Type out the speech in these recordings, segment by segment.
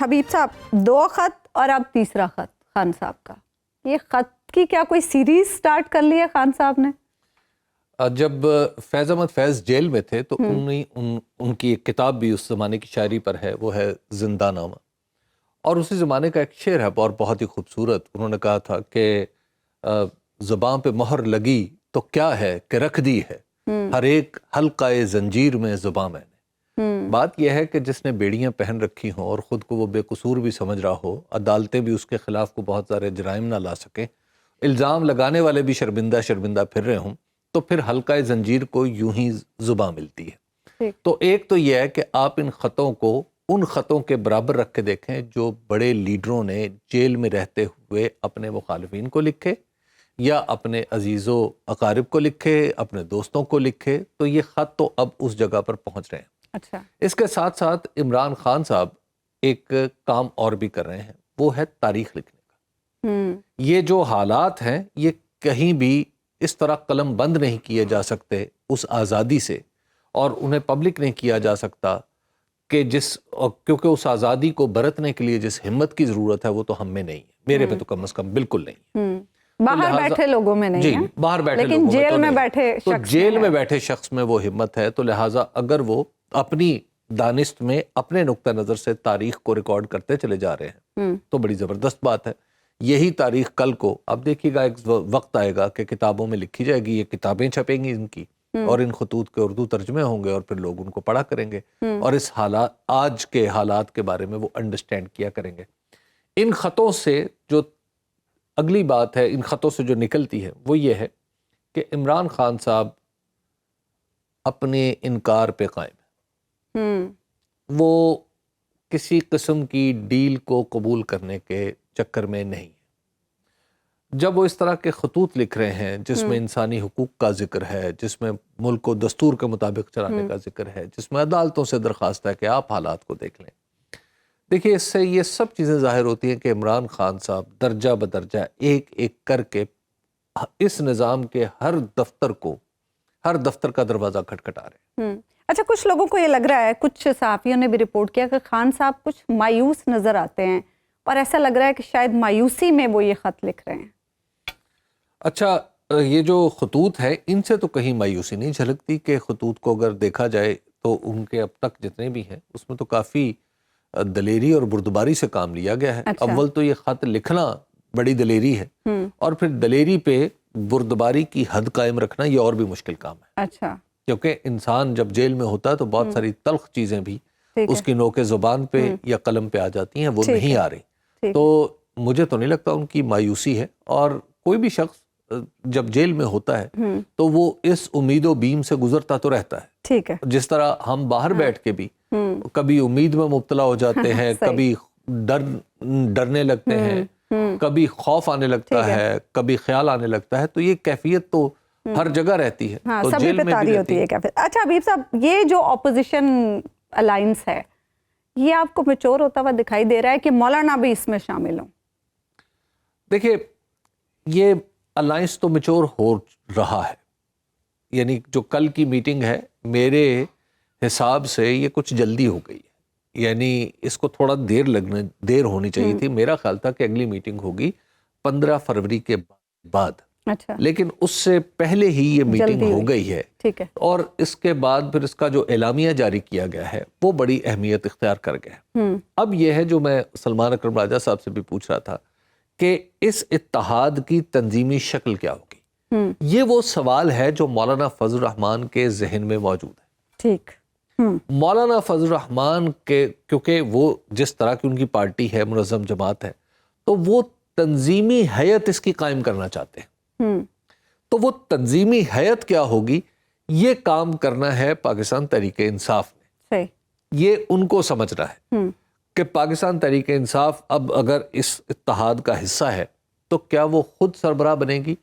حبیب صاحب 2 خط اور اب تیسرا خط خان صاحب کا، یہ خط کی کیا کوئی سیریز سٹارٹ کر لی ہے خان صاحب نے؟ جب فیض احمد فیض جیل میں تھے تو ان کی ایک کتاب بھی اس زمانے کی شاعری پر ہے، وہ ہے زندہ نامہ، اور اسی زمانے کا ایک شعر ہے اور بہت ہی خوبصورت. انہوں نے کہا تھا کہ زباں پہ مہر لگی تو کیا ہے کہ رکھ دی ہے ہر ایک حلقہ زنجیر میں زباں میں نے. بات یہ ہے کہ جس نے بیڑیاں پہن رکھی ہوں اور خود کو وہ بے قصور بھی سمجھ رہا ہو، عدالتیں بھی اس کے خلاف کو بہت سارے جرائم نہ لا سکیں، الزام لگانے والے بھی شرمندہ شرمندہ پھر رہے ہوں، تو پھر حلقہ زنجیر کو یوں ہی زباں ملتی ہے. تو ایک تو یہ ہے کہ آپ ان خطوں کو ان خطوں کے برابر رکھ کے دیکھیں جو بڑے لیڈروں نے جیل میں رہتے ہوئے اپنے مخالفین کو لکھے یا اپنے عزیز و اقارب کو لکھے، اپنے دوستوں کو لکھے. تو یہ خط تو اب اس جگہ پر پہنچ رہے ہیں. اچھا، اس کے ساتھ ساتھ عمران خان صاحب ایک کام اور بھی کر رہے ہیں، وہ ہے تاریخ لکھنے کا. یہ جو حالات ہیں یہ کہیں بھی اس طرح قلم بند نہیں کیے جا سکتے اس آزادی سے، اور انہیں پبلک نہیں کیا جا سکتا کہ کیونکہ اس آزادی کو برتنے کے لیے جس ہمت کی ضرورت ہے وہ تو ہم میں نہیں ہے، میرے پہ تو کم از کم بالکل نہیں. باہر بیٹھے لوگوں میں نہیں جی ہے، باہر بیٹھے لیکن جیل میں بیٹھے تو شخص جیل میں بیٹھے شخص میں وہ ہمت ہے. تو لہٰذا اگر وہ اپنی دانست میں اپنے نقطہ نظر سے تاریخ کو ریکارڈ کرتے چلے جا رہے ہیں تو بڑی زبردست بات ہے. یہی تاریخ کل کو اب دیکھیے گا، ایک وقت آئے گا کہ کتابوں میں لکھی جائے گی، یہ کتابیں چھپیں گی ان کی، اور ان خطوط کے اردو ترجمے ہوں گے اور پھر لوگ ان کو پڑھا کریں گے اور اس حالات آج کے حالات کے بارے میں وہ انڈرسٹینڈ کیا کریں گے. ان خطوں سے جو اگلی بات ہے، ان خطوں سے جو نکلتی ہے وہ یہ ہے کہ عمران خان صاحب اپنے انکار پہ قائم ہے. وہ کسی قسم کی ڈیل کو قبول کرنے کے چکر میں نہیں ہے. جب وہ اس طرح کے خطوط لکھ رہے ہیں جس میں انسانی حقوق کا ذکر ہے، جس میں ملک کو دستور کے مطابق چلانے کا ذکر ہے، جس میں عدالتوں سے درخواست ہے کہ آپ حالات کو دیکھ لیں، دیکھیے اس سے یہ سب چیزیں ظاہر ہوتی ہیں کہ عمران خان صاحب درجہ بدرجہ ایک ایک کر کے اس نظام کے ہر دفتر کا دروازہ کھٹکھٹا رہے ہیں. اچھا، کچھ لوگوں کو یہ لگ رہا ہے، کچھ صحافیوں نے بھی رپورٹ کیا کہ خان صاحب کچھ مایوس نظر آتے ہیں اور ایسا لگ رہا ہے کہ شاید مایوسی میں وہ یہ خط لکھ رہے ہیں. اچھا، یہ جو خطوط ہے ان سے تو کہیں مایوسی نہیں جھلکتی کہ خطوط کو اگر دیکھا جائے تو ان کے اب تک جتنے بھی ہیں اس میں تو کافی دلیری اور بردباری سے کام لیا گیا ہے. اول تو یہ خط لکھنا بڑی دلیری ہے، اور پھر دلیری پہ بردباری کی حد قائم رکھنا یہ اور بھی مشکل کام ہے. اچھا، کیونکہ انسان جب جیل میں ہوتا ہے تو بہت ساری تلخ چیزیں بھی اس کی نوک زبان پہ یا قلم پہ آ جاتی ہیں، وہ نہیں آ رہی. تو مجھے تو نہیں لگتا ان کی مایوسی ہے. اور کوئی بھی شخص جب جیل میں ہوتا ہے تو وہ اس امید و بیم سے گزرتا تو رہتا ہے. ٹھیک ہے، جس طرح ہم باہر بیٹھ کے بھی کبھی امید میں مبتلا ہو جاتے ہیں، کبھی ڈرنے لگتے ہیں، کبھی خوف آنے لگتا ہے، کبھی خیال آنے لگتا ہے. تو یہ کیفیت تو ہر جگہ رہتی ہے، تو جیل میں بھی رہتی ہے. اچھا حبیب صاحب، یہ جو اپوزیشن الائنس ہے یہ آپ کو میچور ہوتا ہوا دکھائی دے رہا ہے کہ مولانا بھی اس میں شامل ہوں؟ دیکھیے، یہ الائنس تو میچور ہو رہا ہے. یعنی جو کل کی میٹنگ ہے میرے حساب سے یہ کچھ جلدی ہو گئی ہے. یعنی اس کو تھوڑا دیر ہونی چاہیے تھی. میرا خیال تھا کہ اگلی میٹنگ ہوگی 15 فروری کے بعد. اچھا، لیکن اس سے پہلے ہی یہ میٹنگ ہو گئی ہے. ٹھیک ہے، اور اس کے بعد پھر اس کا جو اعلامیہ جاری کیا گیا ہے وہ بڑی اہمیت اختیار کر گیا. اب یہ ہے جو میں سلمان اکرم راجہ صاحب سے بھی پوچھ رہا تھا کہ اس اتحاد کی تنظیمی شکل کیا ہوگی. یہ وہ سوال ہے جو مولانا فضل الرحمان کے ذہن میں موجود ہے. ٹھیک، مولانا فضل الرحمان کے کیونکہ وہ جس طرح کی ان کی پارٹی ہے، منظم جماعت ہے، تو وہ تنظیمی ہیئت اس کی قائم کرنا چاہتے ہیں. تو وہ تنظیمی ہیئت کیا ہوگی یہ کام کرنا ہے پاکستان تحریک انصاف نے. یہ ان کو سمجھنا ہے کہ پاکستان تحریک انصاف اب اگر اس اتحاد کا حصہ ہے تو کیا وہ خود سربراہ بنے گی.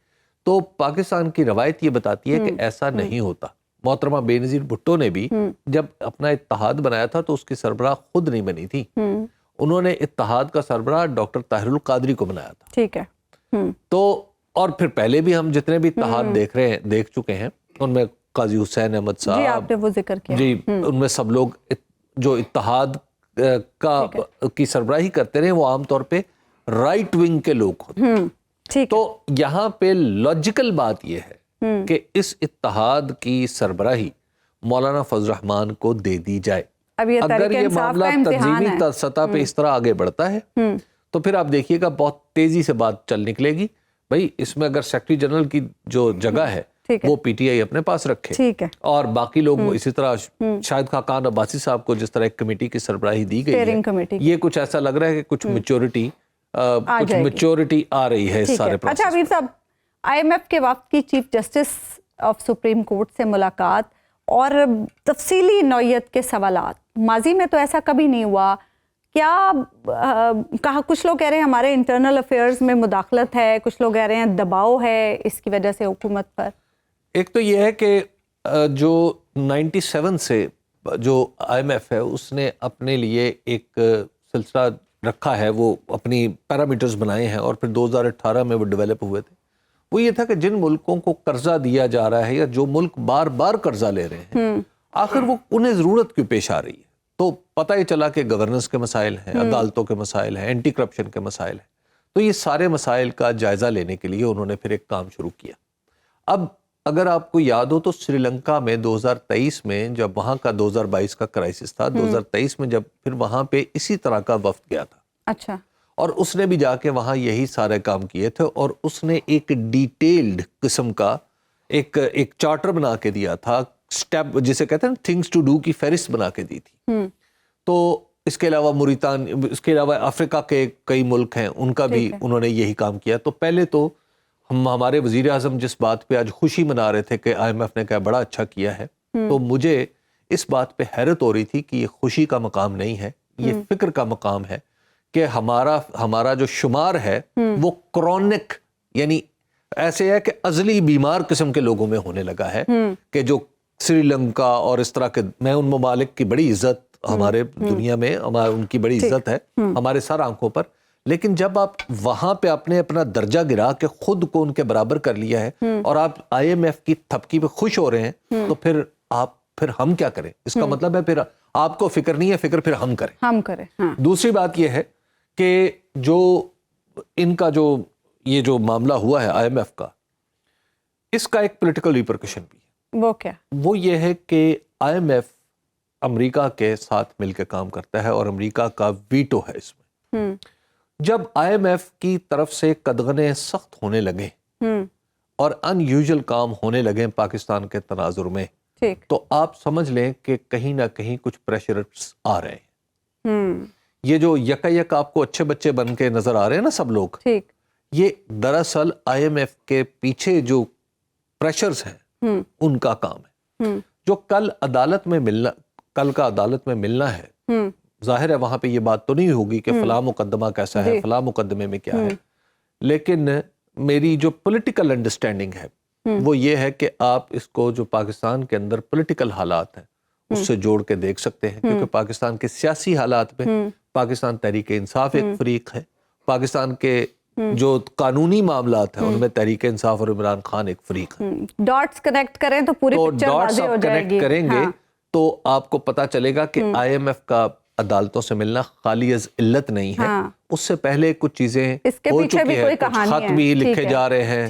تو پاکستان کی روایت یہ بتاتی ہے کہ ایسا نہیں ہوتا. محترمہ بے نظیر بھٹو نے بھی جب اپنا اتحاد بنایا تھا تو اس کی سربراہ خود نہیں بنی تھی. انہوں نے اتحاد کا سربراہ ڈاکٹر طاہر القادری کو بنایا تھا. ٹھیک ہے، تو اور پھر پہلے بھی ہم جتنے بھی اتحاد دیکھ چکے ہیں ان میں قاضی حسین احمد صاحب، جی آپ نے وہ ذکر کیا، جی ان میں سب لوگ جو اتحاد کی سربراہی کرتے رہے وہ عام طور پہ رائٹ ونگ کے لوگ ہوتے ہیں. تو یہاں پہ لاجیکل بات یہ ہے کہ اس اتحاد کی سربراہی مولانا فضل الرحمان کو دے دی جائے. اگر یہ معاملہ تنظیمی سطح پہ اس طرح آگے بڑھتا ہے تو پھر آپ دیکھیے گا بہت تیزی سے بات چل نکلے گی. بھائی اس میں اگر سیکرٹری جنرل کی جو جگہ ہے وہ پی ٹی آئی اپنے پاس رکھے اور باقی لوگ اسی طرح شاہد خاقان عباسی صاحب کو جس طرح ایک کمیٹی کی سربراہی دی گئی ہے, یہ کچھ ایسا لگ رہا ہے کہ کچھ میچورٹی آ رہی ہے اس سارے پروسیس. اچھا حبیب صاحب, آئی ایم ایف کے وفد کی chief justice of supreme court سے ملاقات اور تفصیلی نوعیت کے سوالات, ماضی میں تو ایسا کبھی نہیں ہوا. کیا کہا, کچھ لوگ کہہ رہے ہیں ہمارے انٹرنل افیئرز میں مداخلت ہے, کچھ لوگ کہہ رہے ہیں دباؤ ہے اس کی وجہ سے حکومت پر. ایک تو یہ ہے کہ جو 97 سے جو آئی ایم ایف ہے اس نے اپنے لیے ایک سلسلہ رکھا ہے, وہ اپنی پیرامیٹرز بنائے ہیں اور پھر 2018 میں وہ ڈیولپ ہوئے تھے. وہ یہ تھا کہ جن ملکوں کو قرضہ دیا جا رہا ہے یا جو ملک بار بار قرضہ لے رہے ہیں آخر وہ انہیں ضرورت کیوں پیش آ رہی ہے. تو پتہ ہی چلا کہ گورننس کے مسائل ہیں, عدالتوں کے مسائل ہیں, اینٹی کرپشن کے مسائل ہیں. تو یہ سارے مسائل کا جائزہ لینے کے لیے انہوں نے پھر ایک کام شروع کیا. اب اگر آپ کو یاد ہو تو سری لنکا میں 2023 میں جب وہاں کا 2022 کا کرائسس تھا, 2023 میں جب پھر وہاں پہ اسی طرح کا وفد گیا تھا. اچھا. اور اس نے بھی جا کے وہاں یہی سارے کام کیے تھے اور اس نے ایک ڈیٹیلڈ قسم کا ایک چارٹر بنا کے دیا تھا, سٹیپ جسے کہتے ہیں تھنگز ٹو ڈو کی فہرست بنا کے دی تھی. تو اس کے علاوہ اس کے علاوہ افریقہ کے کئی ملک ہیں, ان کا بھی انہوں نے یہی کام کیا. تو پہلے تو ہمارے وزیر اعظم جس بات پہ آج خوشی منا رہے تھے کہ آئی ایم ایف نے کہا بڑا اچھا کیا ہے, تو مجھے اس بات پہ حیرت ہو رہی تھی کہ یہ خوشی کا مقام نہیں ہے, یہ فکر کا مقام ہے کہ ہمارا جو شمار ہے وہ کرونک یعنی ایسے ہے کہ ازلی بیمار قسم کے لوگوں میں ہونے لگا ہے کہ جو سری لنکا اور اس طرح کے, میں ان ممالک کی بڑی عزت ہمارے دنیا میں ان کی بڑی عزت ہے ہمارے سر آنکھوں پر, لیکن جب آپ وہاں پہ آپ نے اپنا درجہ گرا کے خود کو ان کے برابر کر لیا ہے اور آپ آئی ایم ایف کی تھپکی پہ خوش ہو رہے ہیں, تو پھر ہم کیا کریں؟ اس کا مطلب ہے پھر آپ کو فکر نہیں ہے, فکر پھر ہم کریں. دوسری بات یہ ہے کہ جو ان کا یہ جو معاملہ ہوا ہے آئی ایم ایف کا, اس کا ایک پولیٹیکل ریپرکشن بھی ہے. وہ کیا؟ وہ یہ ہے کہ آئی ایم ایف امریکہ کے ساتھ مل کے کام کرتا ہے اور امریکہ کا ویٹو ہے اس میں. جب آئی ایم ایف کی طرف سے قدغنیں سخت ہونے لگے اور ان یوزل کام ہونے لگے پاکستان کے تناظر میں, تو آپ سمجھ لیں کہ کہیں نہ کہیں کچھ پریشرز آ رہے ہیں. یہ جو یک آپ کو اچھے بچے بن کے نظر آ رہے ہیں نا سب لوگ, یہ دراصل آئی ایم ایف کے پیچھے جو پریشرز ہیں ان کا کام ہے. جو کل کا عدالت میں ملنا ہے, ظاہر ہے وہاں پہ یہ بات تو نہیں ہوگی کہ فلاں مقدمہ کیسا ہے, فلاں مقدمے میں کیا ہے, لیکن میری جو پولیٹیکل انڈرسٹینڈنگ ہے وہ یہ ہے کہ آپ اس کو جو پاکستان کے اندر پولیٹیکل حالات ہیں اس سے جوڑ کے دیکھ سکتے ہیں, کیونکہ پاکستان کے سیاسی حالات میں پاکستان تحریک انصاف ایک فریق ہے, پاکستان کے جو قانونی معاملات ہیں ان میں تحریک انصاف اور عمران خان ایک فریق ہے. ڈاٹس کنیکٹ کریں تو پوری پکچر واضح ہو جائے گی. کریں گے تو آپ کو پتا چلے گا کہ آئی ایم ایف کا عدالتوں سے ملنا خالی از علت نہیں ہے, اس سے پہلے کچھ چیزیں ہو چکی ہیں, کچھ خط بھی لکھے جا رہے ہیں,